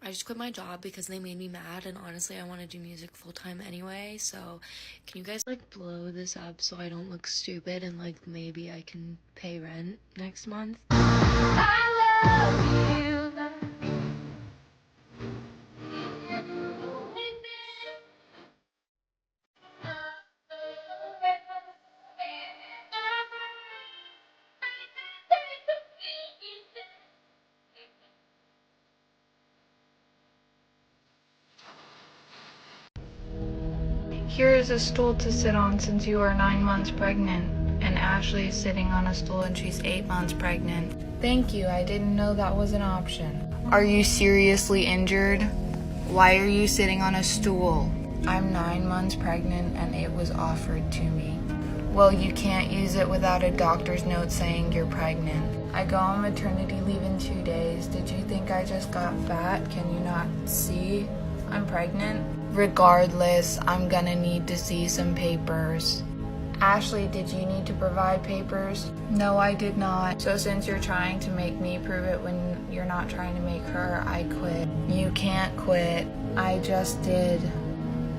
I just quit my job because they made me mad, and honestly, I want to do music full time anyway. So, can you guys like blow this up so I don't look stupid and like maybe I can pay rent next month? I love you. Here is a stool to sit on since you are 9 months pregnant. And Ashley is sitting on a stool and she's 8 months pregnant. Thank you, I didn't know that was an option. Are you seriously injured? Why are you sitting on a stool? I'm 9 months pregnant and it was offered to me. Well, you can't use it without a doctor's note saying you're pregnant. I go on maternity leave in 2 days. Did you think I just got fat? Can you not see? I'm pregnant. Regardless, I'm gonna need to see some papers. Ashley, did you need to provide papers? No, I did not. So since you're trying to make me prove it when you're not trying to make her, I quit. You can't quit. I just did.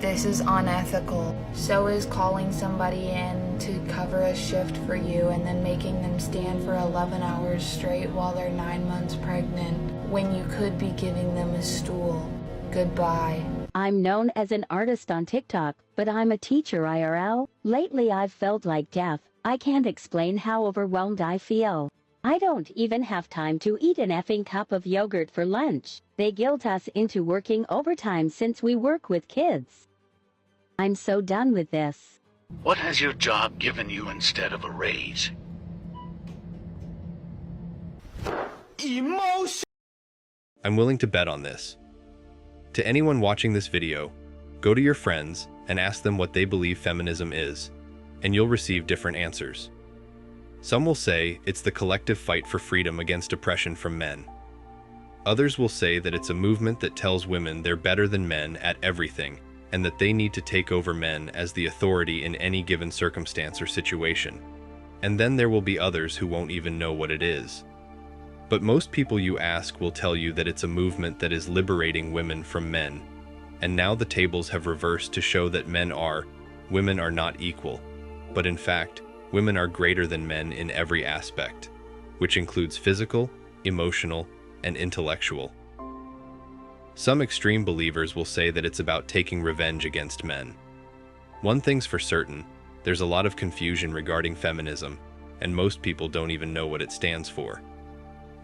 This is unethical. So is calling somebody in to cover a shift for you and then making them stand for 11 hours straight while they're 9 months pregnant when you could be giving them a stool. Goodbye. I'm known as an artist on TikTok, but I'm a teacher IRL. Lately I've felt like death. I can't explain how overwhelmed I feel. I don't even have time to eat an effing cup of yogurt for lunch. They guilt us into working overtime since we work with kids. I'm so done with this. What has your job given you instead of a raise? Emotion! I'm willing to bet on this. To anyone watching this video, go to your friends and ask them what they believe feminism is, and you'll receive different answers. Some will say it's the collective fight for freedom against oppression from men. Others will say that it's a movement that tells women they're better than men at everything, and that they need to take over men as the authority in any given circumstance or situation. And then there will be others who won't even know what it is. But most people you ask will tell you that it's a movement that is liberating women from men. And now the tables have reversed to show that women are not equal. But in fact, women are greater than men in every aspect, which includes physical, emotional, and intellectual. Some extreme believers will say that it's about taking revenge against men. One thing's for certain, there's a lot of confusion regarding feminism, and most people don't even know what it stands for.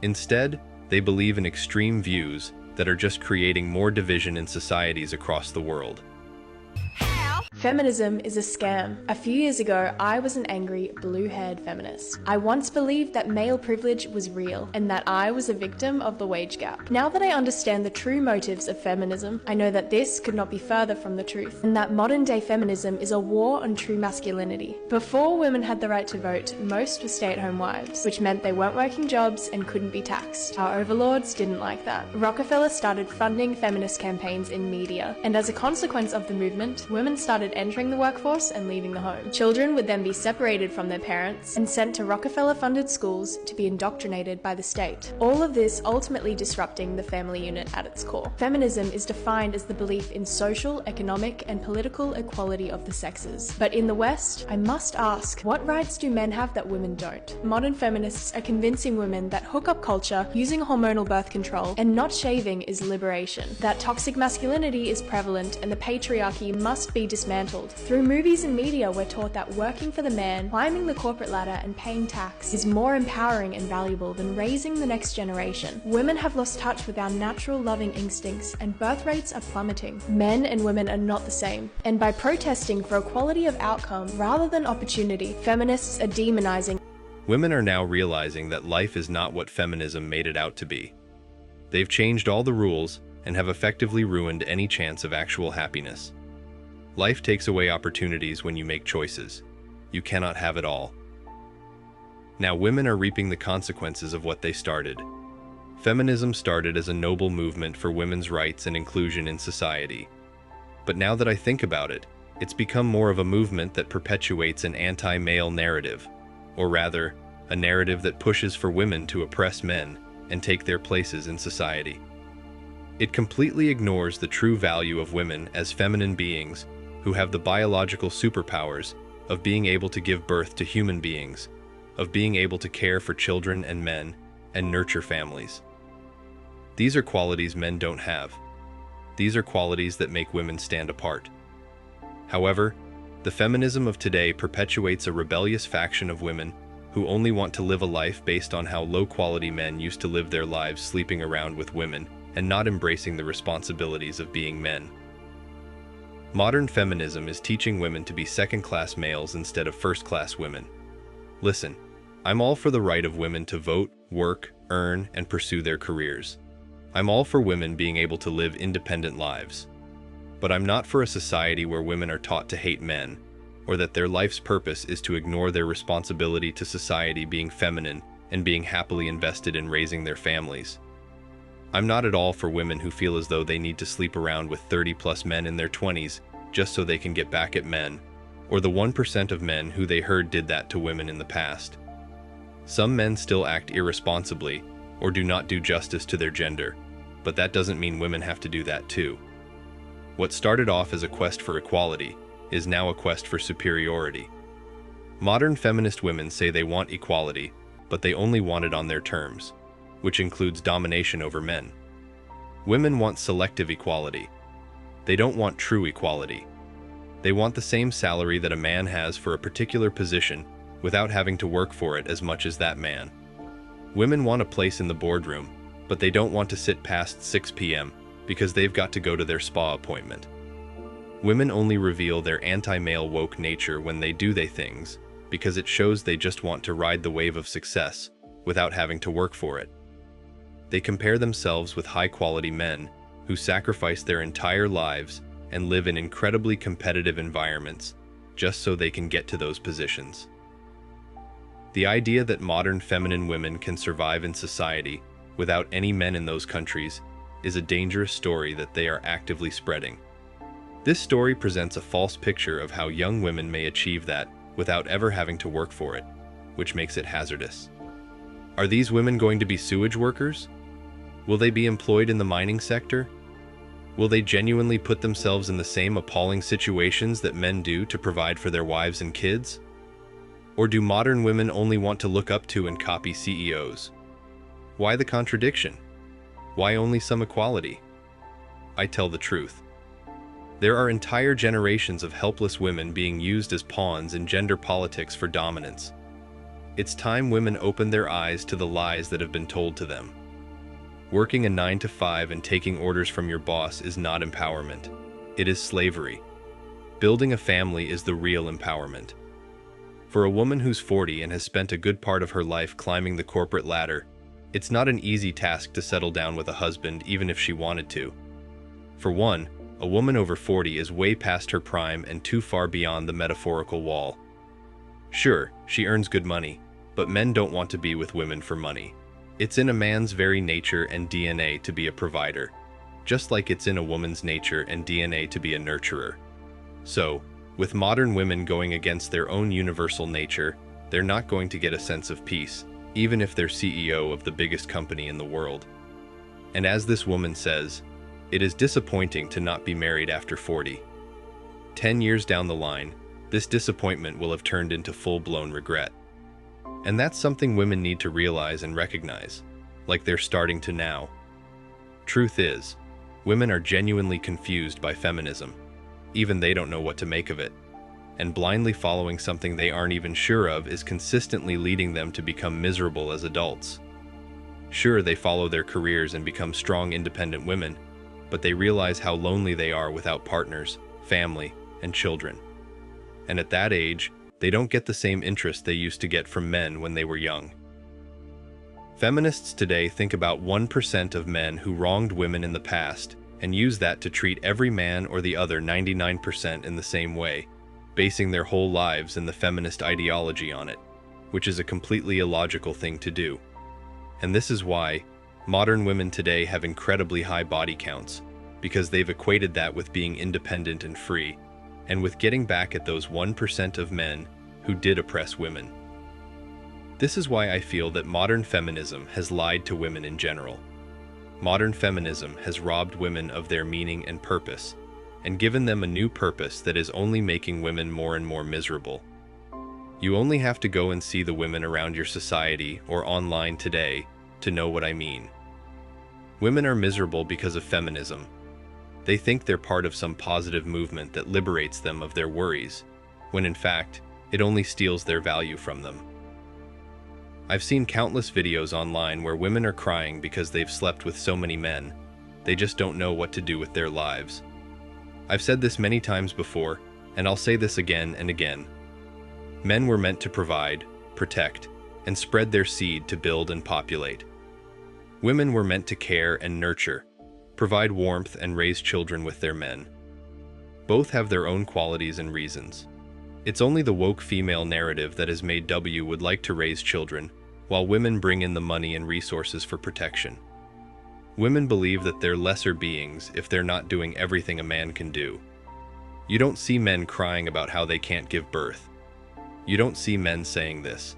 Instead, they believe in extreme views that are just creating more division in societies across the world. Feminism is a scam. A few years ago, I was an angry, blue-haired feminist. I once believed that male privilege was real and that I was a victim of the wage gap. Now that I understand the true motives of feminism, I know that this could not be further from the truth, and that modern-day feminism is a war on true masculinity. Before women had the right to vote, most were stay-at-home wives, which meant they weren't working jobs and couldn't be taxed. Our overlords didn't like that. Rockefeller started funding feminist campaigns in media, and as a consequence of the movement, women started entering the workforce and leaving the home. Children would then be separated from their parents and sent to Rockefeller-funded schools to be indoctrinated by the state. All of this ultimately disrupting the family unit at its core. Feminism is defined as the belief in social, economic, and political equality of the sexes. But in the West, I must ask, what rights do men have that women don't? Modern feminists are convincing women that hookup culture, using hormonal birth control, and not shaving is liberation. That toxic masculinity is prevalent and the patriarchy must be dismantled. Through movies and media, we're taught that working for the man, climbing the corporate ladder, and paying tax is more empowering and valuable than raising the next generation. Women have lost touch with our natural loving instincts, and birth rates are plummeting. Men and women are not the same. And by protesting for equality of outcome rather than opportunity, feminists are demonizing. Women are now realizing that life is not what feminism made it out to be. They've changed all the rules and have effectively ruined any chance of actual happiness. Life takes away opportunities when you make choices. You cannot have it all. Now women are reaping the consequences of what they started. Feminism started as a noble movement for women's rights and inclusion in society. But now that I think about it, it's become more of a movement that perpetuates an anti-male narrative, or rather, a narrative that pushes for women to oppress men and take their places in society. It completely ignores the true value of women as feminine beings who have the biological superpowers of being able to give birth to human beings, of being able to care for children and men, and nurture families. These are qualities men don't have. These are qualities that make women stand apart. However, the feminism of today perpetuates a rebellious faction of women who only want to live a life based on how low-quality men used to live their lives sleeping around with women and not embracing the responsibilities of being men. Modern feminism is teaching women to be second-class males instead of first-class women. Listen, I'm all for the right of women to vote, work, earn, and pursue their careers. I'm all for women being able to live independent lives. But I'm not for a society where women are taught to hate men, or that their life's purpose is to ignore their responsibility to society being feminine and being happily invested in raising their families. I'm not at all for women who feel as though they need to sleep around with 30-plus men in their 20s just so they can get back at men, or the 1% of men who they heard did that to women in the past. Some men still act irresponsibly or do not do justice to their gender, but that doesn't mean women have to do that too. What started off as a quest for equality is now a quest for superiority. Modern feminist women say they want equality, but they only want it on their terms, which includes domination over men. Women want selective equality. They don't want true equality. They want the same salary that a man has for a particular position without having to work for it as much as that man. Women want a place in the boardroom, but they don't want to sit past 6 p.m. because they've got to go to their spa appointment. Women only reveal their anti-male woke nature when they do they things, because it shows they just want to ride the wave of success without having to work for it. They compare themselves with high-quality men who sacrifice their entire lives and live in incredibly competitive environments just so they can get to those positions. The idea that modern feminine women can survive in society without any men in those countries is a dangerous story that they are actively spreading. This story presents a false picture of how young women may achieve that without ever having to work for it, which makes it hazardous. Are these women going to be sewage workers? Will they be employed in the mining sector? Will they genuinely put themselves in the same appalling situations that men do to provide for their wives and kids? Or do modern women only want to look up to and copy CEOs? Why the contradiction? Why only some equality? I tell the truth. There are entire generations of helpless women being used as pawns in gender politics for dominance. It's time women opened their eyes to the lies that have been told to them. Working a 9-to-5 and taking orders from your boss is not empowerment. It is slavery. Building a family is the real empowerment. For a woman who's 40 and has spent a good part of her life climbing the corporate ladder, it's not an easy task to settle down with a husband even if she wanted to. For one, a woman over 40 is way past her prime and too far beyond the metaphorical wall. Sure, she earns good money, but men don't want to be with women for money. It's in a man's very nature and DNA to be a provider, just like it's in a woman's nature and DNA to be a nurturer. So, with modern women going against their own universal nature, they're not going to get a sense of peace, even if they're CEO of the biggest company in the world. And as this woman says, it is disappointing to not be married after 40. 10 years down the line, this disappointment will have turned into full-blown regret. And that's something women need to realize and recognize, like they're starting to now. Truth is, women are genuinely confused by feminism. Even they don't know what to make of it. And blindly following something they aren't even sure of is consistently leading them to become miserable as adults. Sure, they follow their careers and become strong, independent women, but they realize how lonely they are without partners, family, and children. And at that age, they don't get the same interest they used to get from men when they were young. Feminists today think about 1% of men who wronged women in the past and use that to treat every man or the other 99% in the same way, basing their whole lives and the feminist ideology on it, which is a completely illogical thing to do. And this is why modern women today have incredibly high body counts, because they've equated that with being independent and free, and with getting back at those 1% of men who did oppress women. This is why I feel that modern feminism has lied to women in general. modern feminism has robbed women of their meaning and purpose, and given them a new purpose that is only making women more and more miserable. You only have to go and see the women around your society or online today to know what I mean. Women are miserable because of feminism. They think they're part of some positive movement that liberates them of their worries, when in fact, it only steals their value from them. I've seen countless videos online where women are crying because they've slept with so many men. They just don't know what to do with their lives. I've said this many times before, and I'll say this again and again. Men were meant to provide, protect, and spread their seed to build and populate. Women were meant to care and nurture, provide warmth and raise children with their men. Both have their own qualities and reasons. It's only the woke female narrative that has made W would like to raise children, while women bring in the money and resources for protection. Women believe that they're lesser beings if they're not doing everything a man can do. You don't see men crying about how they can't give birth. You don't see men saying this.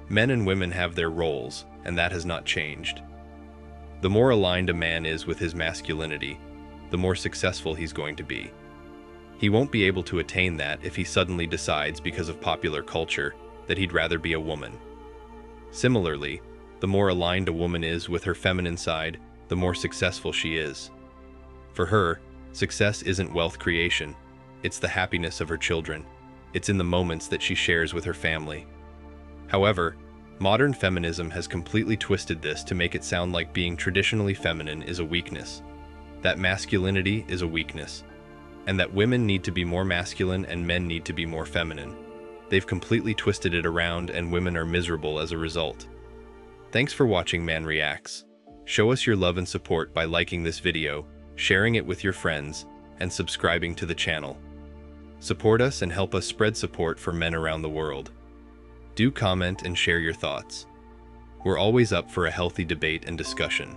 Men and women have their roles, and that has not changed. The more aligned a man is with his masculinity, the more successful he's going to be. He won't be able to attain that if he suddenly decides because of popular culture that he'd rather be a woman. Similarly, the more aligned a woman is with her feminine side, the more successful she is. For her, success isn't wealth creation, it's the happiness of her children. It's in the moments that she shares with her family. However, modern feminism has completely twisted this to make it sound like being traditionally feminine is a weakness, that masculinity is a weakness, and that women need to be more masculine and men need to be more feminine. They've completely twisted it around and women are miserable as a result. Thanks for watching Man Reacts. Show us your love and support by liking this video, sharing it with your friends, and subscribing to the channel. Support us and help us spread support for men around the world. Do comment and share your thoughts. We're always up for a healthy debate and discussion.